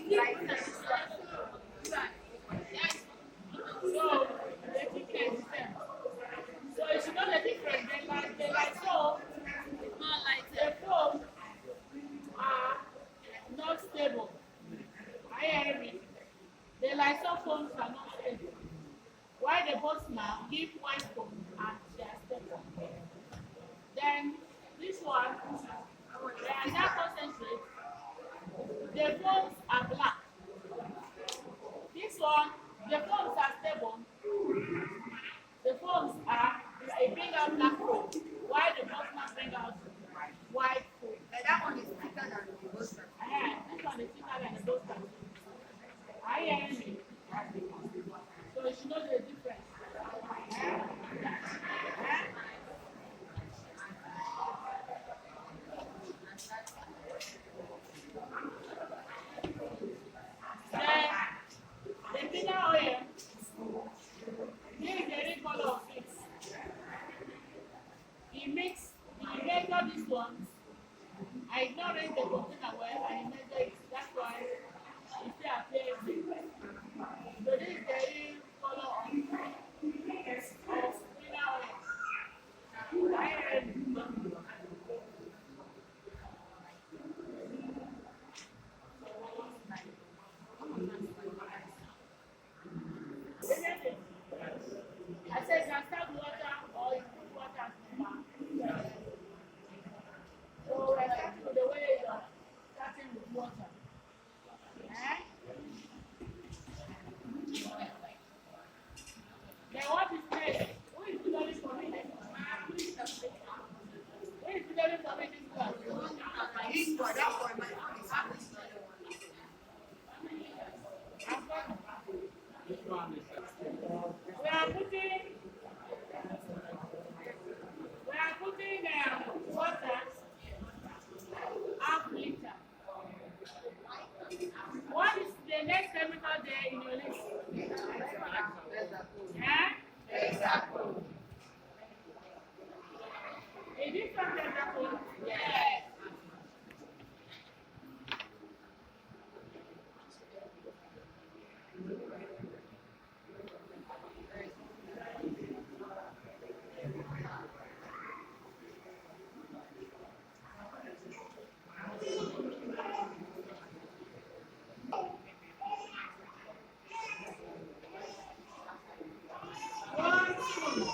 So the difference is them. So if you know the difference, they like so the foam are not stable. I hear me. The lyso foams are not stable. Why the both now give white foam and they are stable. Then this one, they are not concentrate. The foams are black. This one, the foams are stable. The foams are they bring out black foam. Why the both now bring out white foam? And that one is thicker than the Boston. This one is thicker than the Boston. I hear me. So you should know the difference. The thinner oil, this is the red color of it. He measure this one. I ignorant the container well and he measure it. That's why it still appears green. So this is the real color of thinner oil. I heard I said, you can start water or you put water to back. So we're starting with the way you're starting with water. Eh? Then what is next? Who is doing for me? Who is doing for me this class? This one, that one, my mom is having We are putting water half liter. What is the next chemical there in your list? exactly. A different chemical? Yes. One spoon.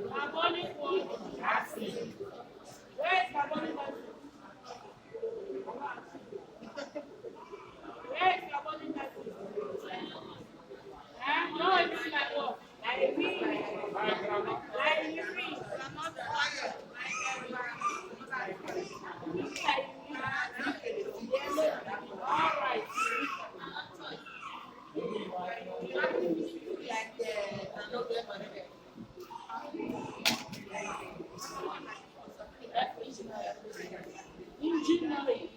Carbonic acid. Where is carbonic acid? Where is carbonic acid? No, it's like what? Like urine. Like urine. All right. Engineering.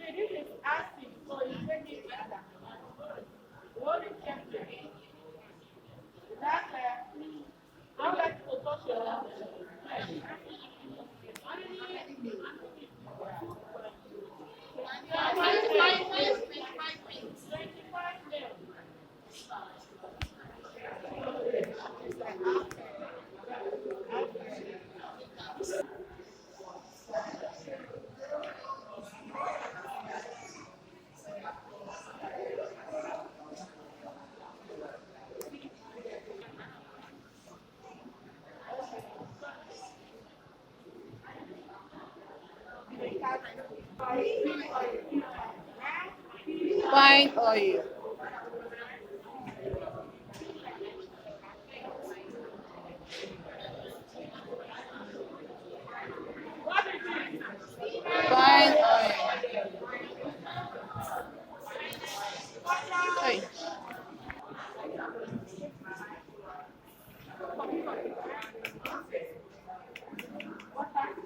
This is acid, so you take it hold it carefully. That don't let it to touch your mouth. Fine oil. What is it? Fine oil. Hey. What else?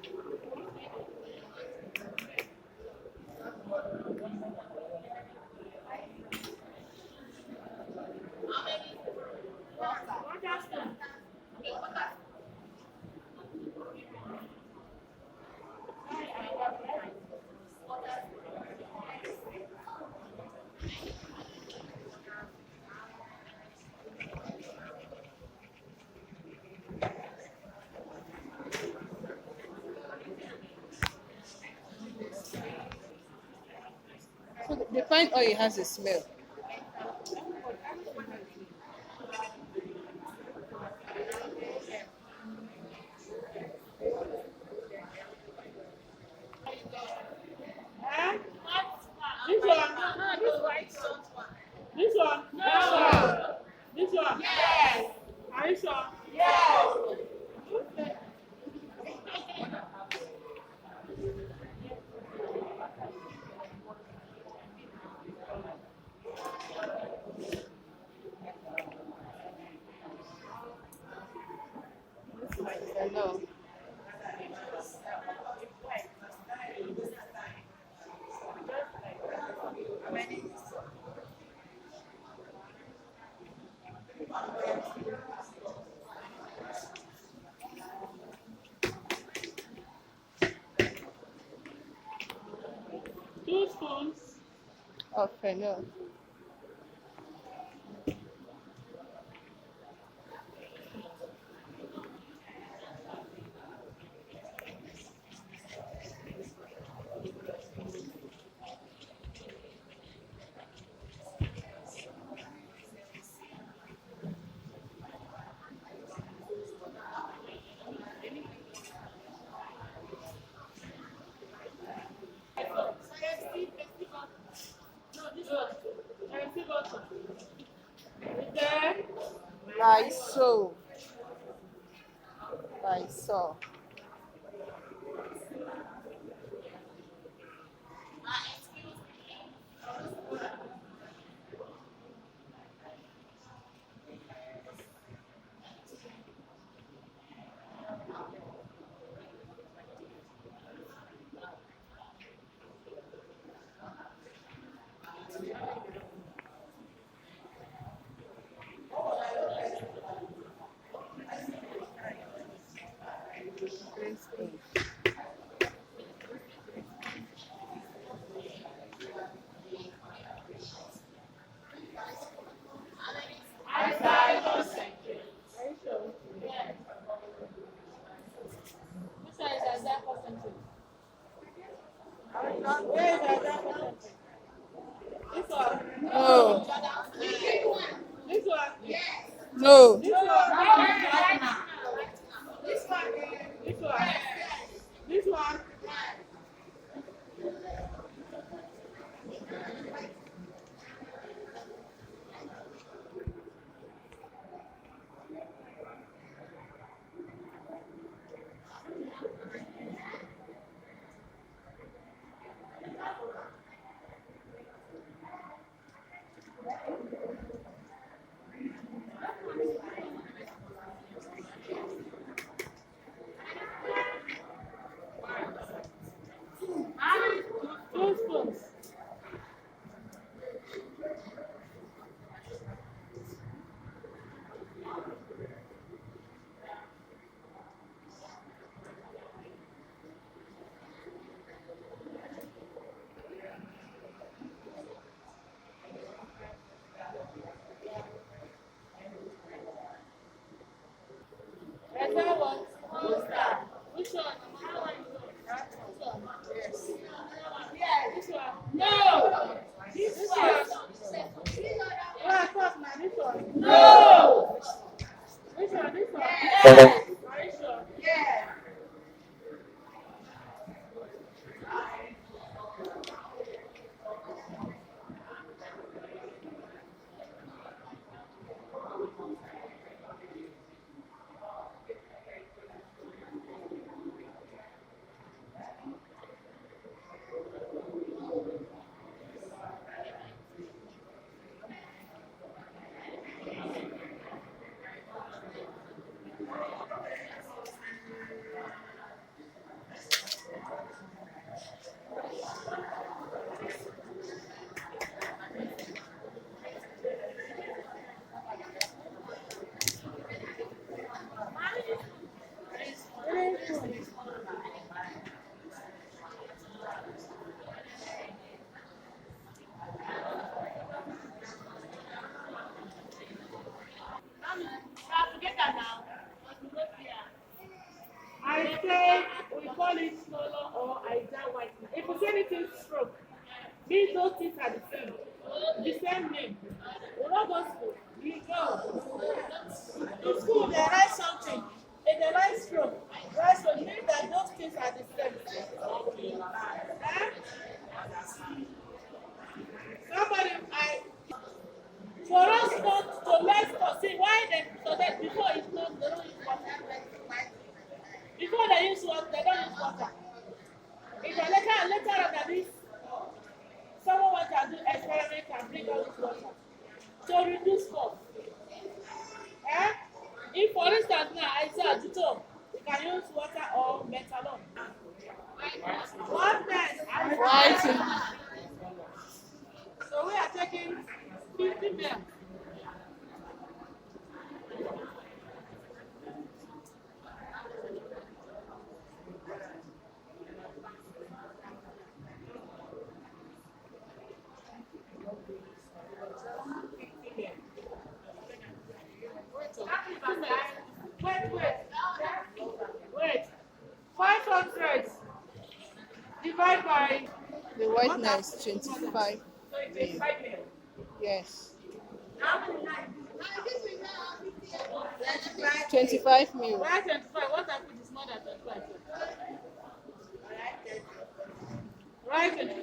So the fine oil has a smell. Eh? This one. This one. This one. This one. Yes. Are you sure? Yes. Hello. Two spoons. Of hello. No, this one. Empty bottle. Is there? I saw. I saw. Are you sure? Which one is that percentage? Where is that percentage? This one. No. This one. No. This one. This one. This one. This one. Two spoons. call it color or Izal whitening. If you say anything stroke, means those things are the same name. We not go school. We go. In school, they write something. If they write stroke, right? So it means that those things are the same. Eh? Somebody, for us not to let's see why they, so that before it's not, they don't use water. Before they use water, they don't use water. If later on that this, someone wants to do experiment and bring out this water to reduce cost. Eh? If for instance now I say Adito, you can use water or methanol. What next? Whitening. So we are taking 50 ml. Wait. 500 divided by The whitener is 25. so it's 5 ml. Yes. How many lines? 25 mil. Why 25? What I put is more than 25. Right, 25.